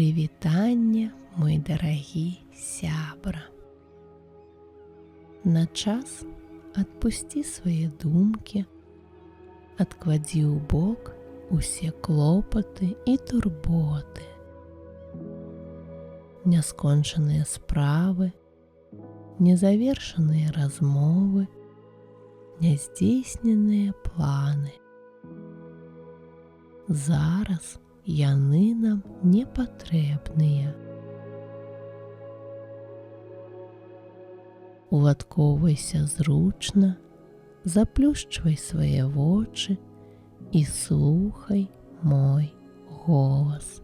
Прывітанне, мой дарагі сябра. На час адпусці свае думкі, адкладзі ў бок усе клопаты і турботы, няскончаныя справы, незавершаныя размовы, няздзейсненыя планы. Зараз яны нам не патрэбныя. Уладкоўвайся зручна, заплюшчвай свае вочы і слухай мой голас.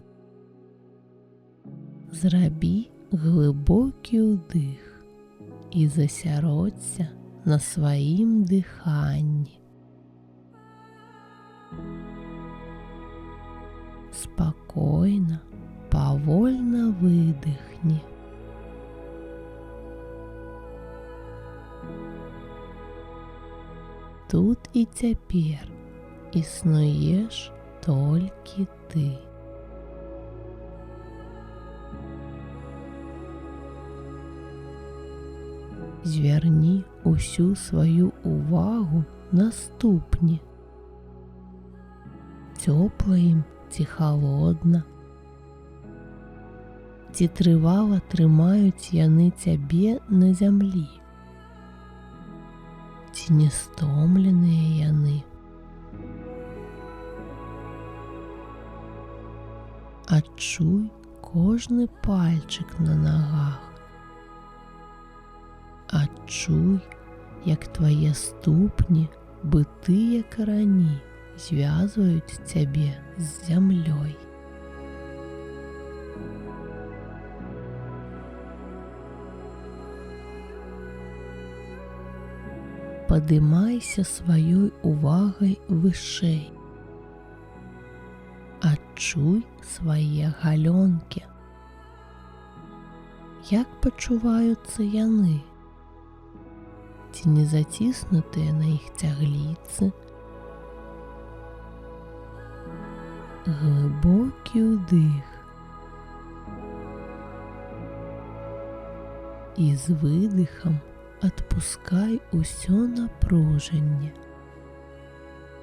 Зрабі глыбокі ўдых і засяродзься на сваім дыханні. Спакойна, павольна выдыхні. Тут і цяпер існуеш толькі ты. Звярні усю сваю увагу на ступні. Цёпла ім ці халодна? Ці трывала трымаюць яны цябе на зямлі? Ці не стомленыя яны? Адчуй кожны пальчык на нагах. Адчуй, як твае ступні, бытыя карані, звязваюць цябе з зямлёй. Падымайся сваёй увагай вышэй. Адчуй свае галёнкі. Як пачуваюцца яны? Ці не заціснутыя на іх цягліцы? Глыбокі ўдых і з выдыхам адпускай усё напружанне,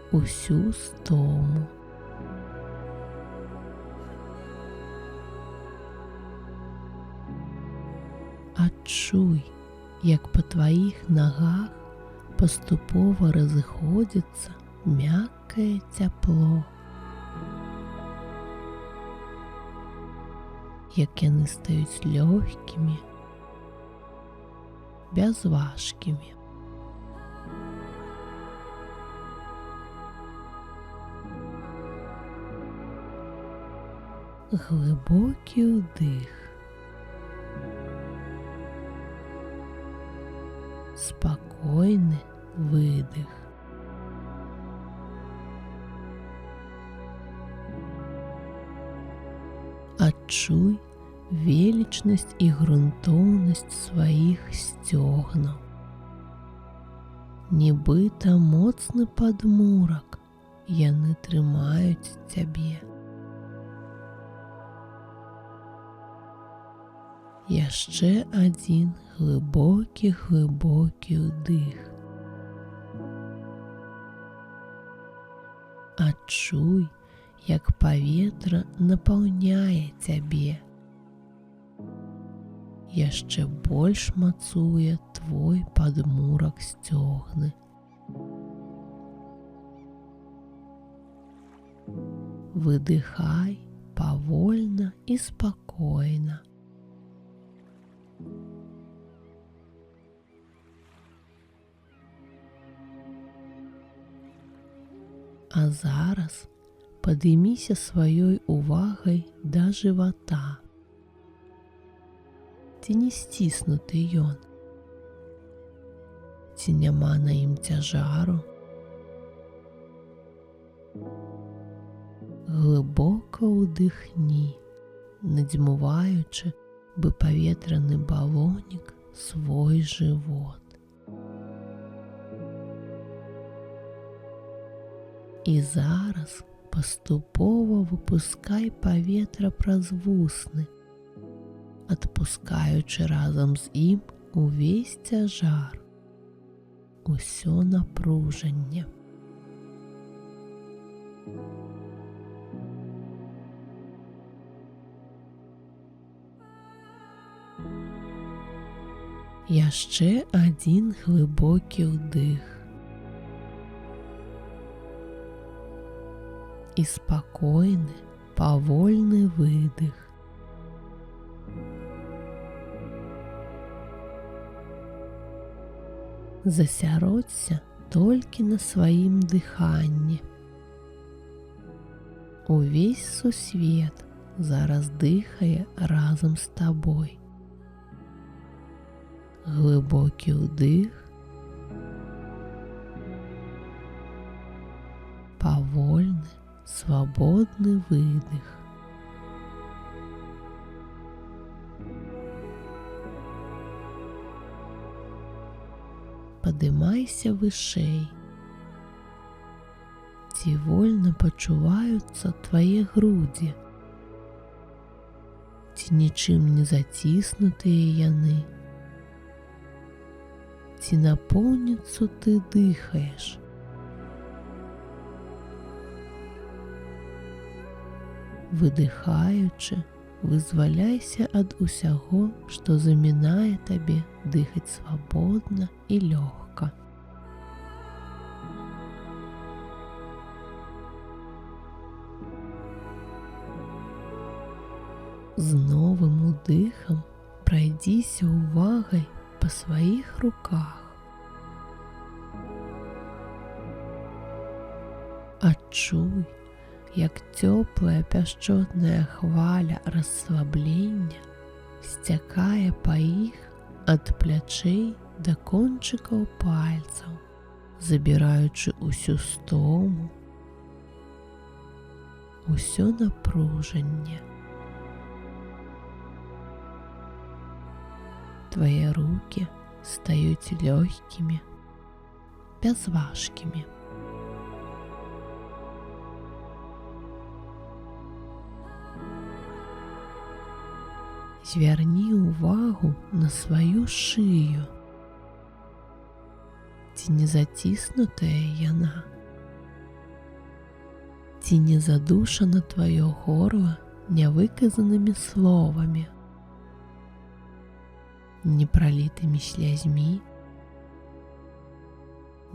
усю стому. Адчуй, як па тваіх нагах паступова разыходзіцца мяккае цяпло, як яны стаюць лёгкімі, бязважкімі. Глыбокі ўдых, спакойны выдых. Адчуй велічнасць і грунтоўнасць сваіх сцёгнаў. Нібыта моцны падмурак яны трымаюць цябе. Яшчэ адзін глыбокі ўдых. Адчуй, як паветра напаўняе цябе. Яшчэ больш мацуе твой падмурак сцёгны. Выдыхай павольна і спакойна. А зараз падыміся сваёй увагай да жывата. Ці не сціснуты ён? Ці няма на ім цяжару? Глыбока ўдыхні, надзьмуваючы бы паветраны балонік свой жывот. І зараз паступова выпускай паветра праз вусны, адпускаючы разам з ім увесь цяжар, усё напружанне. Яшчэ адзін глыбокі ўдых і спакойны, павольны выдых. Засяродься толькі на сваім дыханні. Увесь сусвет зараз дыхае разам з табой. Глыбокі ўдых, павольны, свабодны выдых. Падымайся вышэй. Ці вольна пачуваюцца твае грудзі? Ці нічым не заціснутыя яны? Ці напоўніцу ты дыхаеш? Выдыхаючы, вызваляйся ад усяго, што замінае табе дыхаць свабодна і лёгка. З новым удыхам прайдзіся увагай па сваіх руках. Адчуй, як цёплая пяшчотная хваля расслаблення сцякае па іх ад плячэй да кончыкаў пальцаў, забіраючы усю стому, усё напружанне. Твае рукі стаюць лёгкімі, бязважкімі. Звярні ўвагу на сваю шыю. Ці не заціснутая яна? Ці не задушана тваё горла нявыказанымі словамі, непралітымі слязьмі,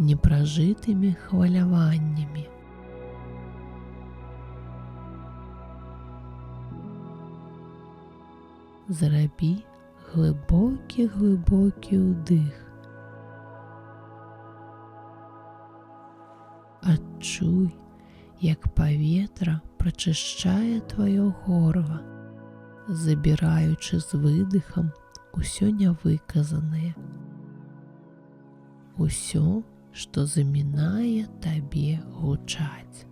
непражытымі хваляваннямі? Зрабі глыбокі ўдых. Адчуй, як паветра прачышчае тваё горла, забіраючы з выдыхам усё нявыказанае, усё, што замінае табе гучаць.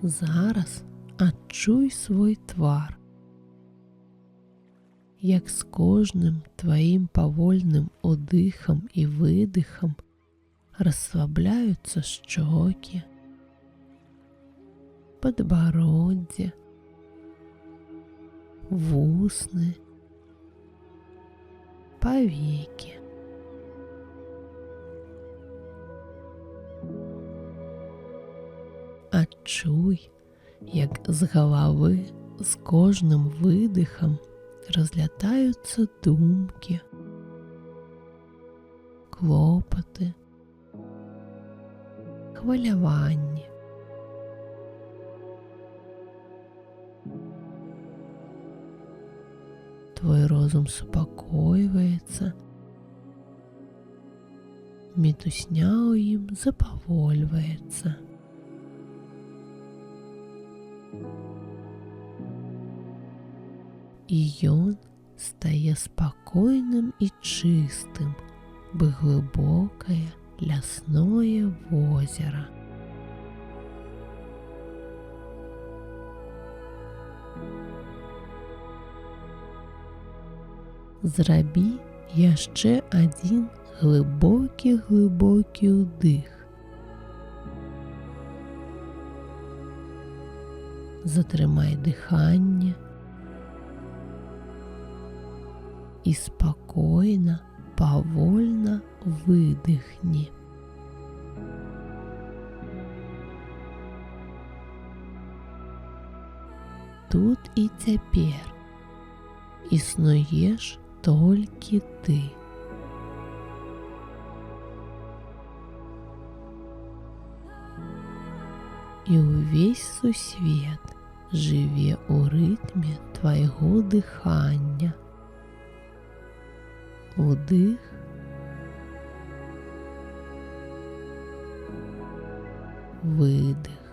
Зараз адчуй свой твар, як з кожным тваім павольным удыхам і выдыхам расслабляюцца шчокі, падбароддзе, вусны, павекі. Адчуй, як з галавы з кожным выдыхам разлятаюцца думкі, клопаты, хваляванні. Твой розум супакойваецца, мітусня ў ім запавольваецца. І ён стае спакойным і чыстым, бы глыбокае лясное возера. Зрабі яшчэ адзін глыбокі ўдых. Затрымай дыханне і спакойна, павольна выдыхні. Тут і цяпер існуеш толькі ты. І ўвесь сусвет жыве ў рытме твайго дыхання. Удых, выдых.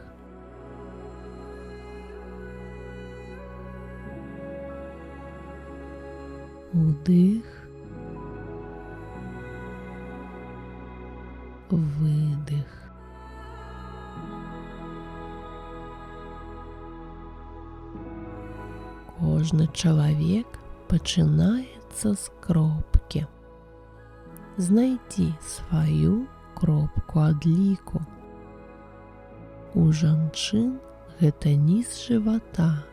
Удых, выдых. Кожны чалавек пачынаецца з кропкі. Знайдзі сваю кропку адліку. У жанчын гэта ніз жывата.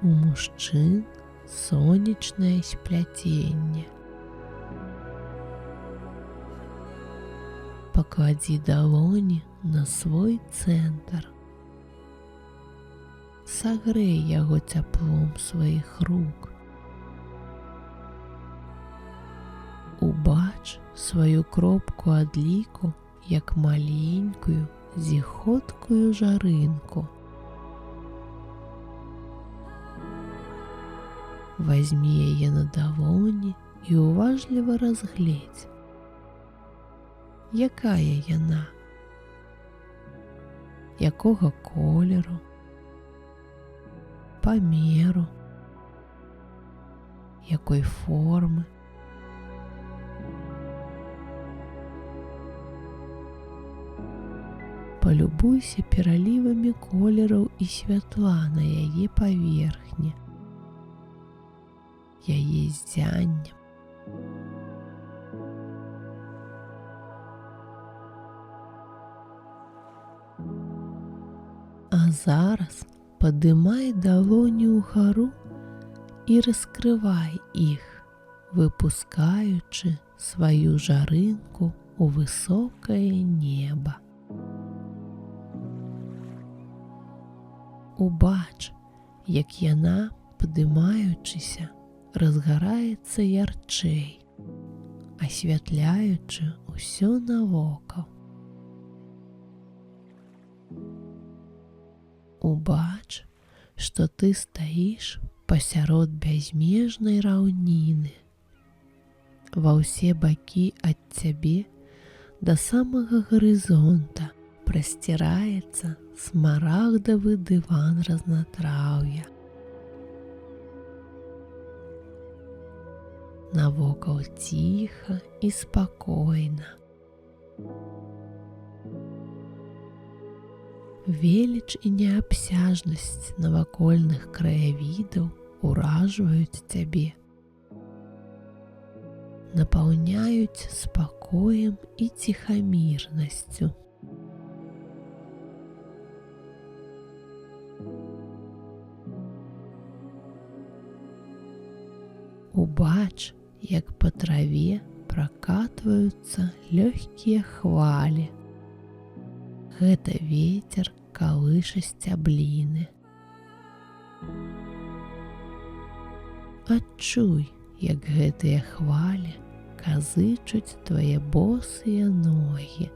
У мужчын сонечнае спляценне. Пакладзі далоні на свой цэнтр. Сагрэй яго цяплом сваіх рук. Убач сваю кропку адліку як маленькую, зіхоткую жарынку. Вазьмі яе на далоні і уважліва разгледзь. Якая яна? Якога колеру? Памеру? Якой формы? Палюбуйся пералівамі колераў і святла на яе паверхні, яе ззяннем. А зараз падымай далоні ўгару і раскрывай іх, выпускаючы сваю жарынку ў высокае неба. Убач, як яна, падымаючыся, разгараецца ярчэй, асвятляючы ўсё навокал. Убач, што ты стаіш пасярод бязмежнай раўніны. Ва ўсе бакі ад цябе да самага гарызонта прасціраецца смарагдавы дыван разнатраўя. Навокал ціха і спакойна. Веліч і неабсяжнасць навакольных краявідаў уражваюць цябе, напаўняюць спакоем і ціхамірнасцю. Убач, як па траве пракатваюцца лёгкія хвалі. Гэта вецер калыша сцябліны. Адчуй, як гэтыя хвалі казычуць твае босыя ногі.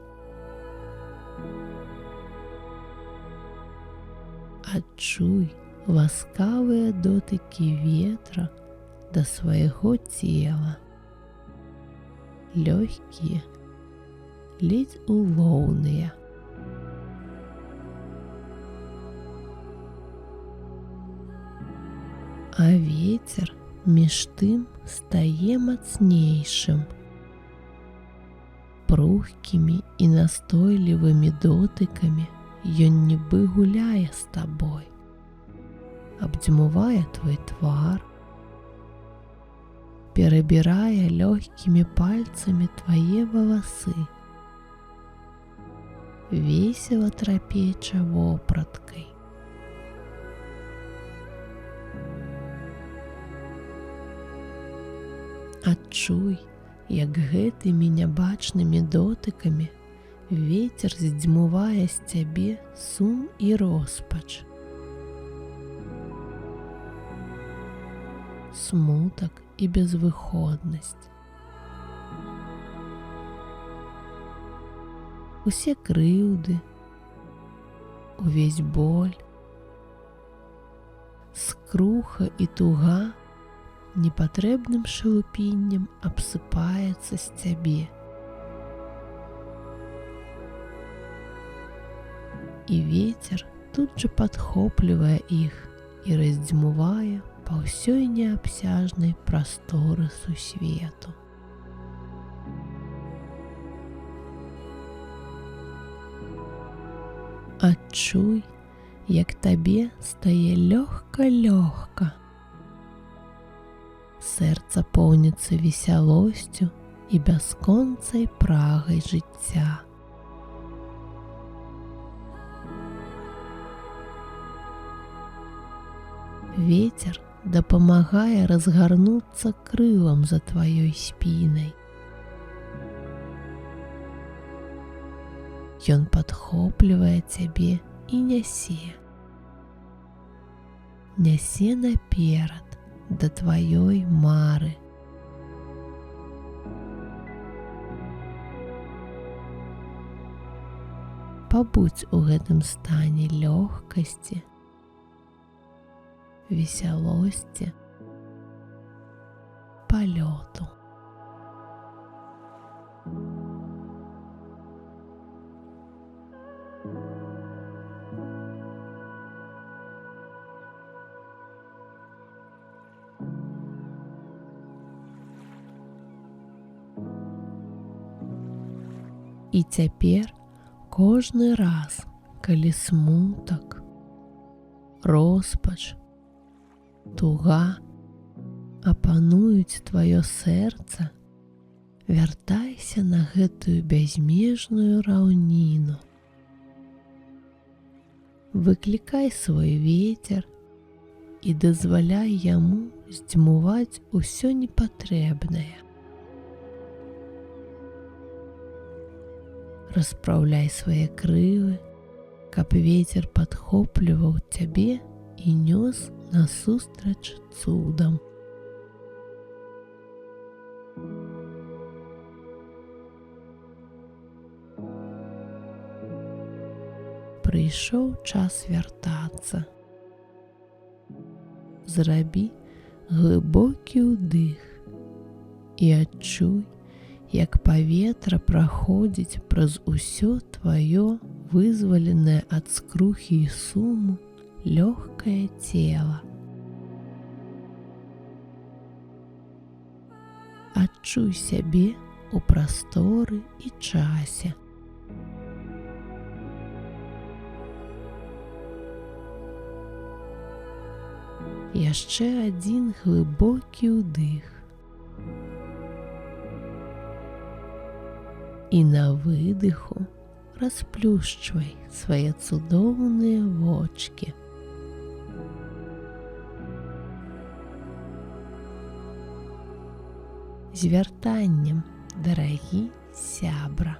Адчуй ласкавыя дотыкі ветра да свайго цела. Лёгкія, ледзь улоўныя. А ветер між тым стае мацнейшым. Пругкімі і настойлівымі дотыкамі ён нібы гуляе з табой, абдзьмувае твой твар, перебирая легкими пальцами твои волосы, весело трапеча вопраткай. Адчуй, як гэтымі нябачнымі дотыкамі вецер здзьмувае з цябе сум і роспач, смутак і безвыходнасць. Усе крыўды, увесь боль, скруха і туга непатрэбным шелупіннем абсыпаецца з цябе. І вецер тут жа падхоплівае іх і раздзьмувае па ўсёй неабсяжнай прасторы сусвету. Адчуй, як табе стае лёгка-лёгка. Сэрца поўніцца весялосцю і бясконцай прагай жыцця. Вецер дапамагае разгарнуцца крылам за тваёй спінай. Ён падхоплівае цябе і нясе. Нясе наперад, да тваёй мары. Пабудзь у гэтым стане лёгкасці, весялосці, палёту. І цяпер кожны раз, калі смутак, роспач, туга апануюць тваё сэрца, вяртайся на гэтую бязмежную раўніну. Выклікай свой вецер і дазваляй яму здзьмуваць усё непатрэбнае. Распраўляй свае крылы, каб вецер падхопліваў цябе і нёс насустрач цудам. Прыйшоў час вяртацца. Зрабі глыбокі ўдых і адчуй, як паветра праходзіць праз усё тваё вызваленае ад скрухі і суму лёгкае цела. Адчуй сябе ў прасторы і часе. Яшчэ адзін глыбокі ўдых. І на выдыху расплюшчвай свае цудоўныя вочкі. З вяртаннем, дарагі сябра!